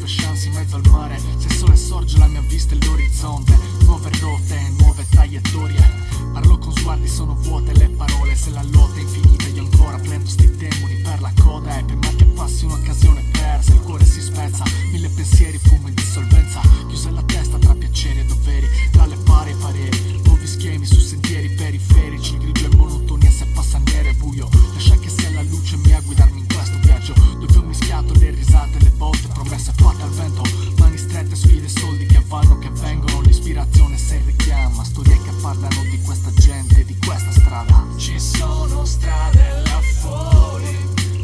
nuove chance in mezzo al mare. Se il sole sorge la mia vista è l'orizzonte. Nuove rotte, nuove traiettorie. Parlo con sguardi, sono vuote le parole. Se la lotta è infinita io ancora prendo sti demoni per la coda. E prima che passi un'occasione persa il cuore si spezza. Mille pensieri, fumo in dissolvenza. Chiusa la testa tra piaceri e doveri, tra le pari e pareri. Nuovi schemi su sentieri periferici. Grigio e monotonia se passa nero e buio. Lascia che sia la luce mia a guidarmi in questo viaggio, dove ho mischiato le risate, le botte, promesse fatte al vento. Mani strette, sfide, soldi che vanno, che vengono. L'ispirazione se richiama, storie che parlano di questa gente, di questa strada. Ci sono strade là fuori,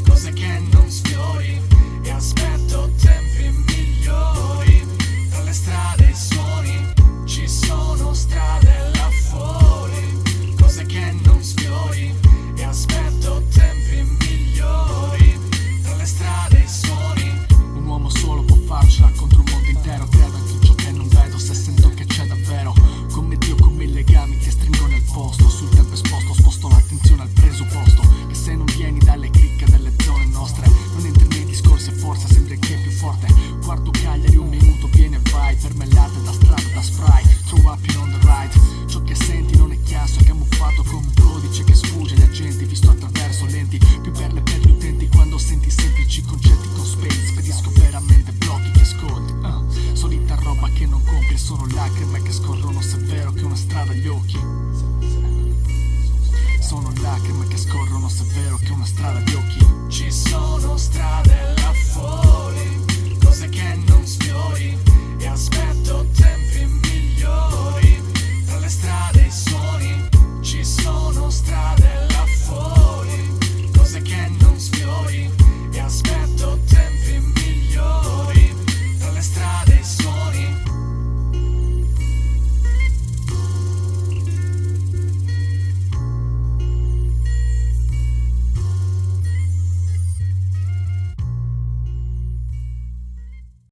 cose che non sfiori, e aspetto tempi migliori. Tra le strade e i suoni, ci sono strade là fuori, cose che non sfiori, e aspetto tempi migliori. Tra le strade e i suoni. Un uomo solo può farcela contro un mondo intero. Credo in ciò che non vedo, se sento che c'è davvero. Come Dio, come i legami che stringo nel posto. Sul tempo esposto, sposto l'attenzione al presupposto che se non vieni dalle cricche delle zone nostre, non entri nei discorsi e forse sembri anche più forte. Guardo Cagliari, un minuto viene e vai. Per me l'arte da strada, da spray. Throw up you on the right. Ciò che senti non è chiasso, è camuffato come un codice che sfugge agli agenti, visto attraverso lenti. Più perle per gli utenti quando senti semplici concetti con spedi. Spedisco veramente blocchi che ascolti. Solita roba che non compri, sono lacrime che scorrono se è vero che ho una strada agli occhi. Sono lacrime che scorrono se è vero che ho una strada agli occhi.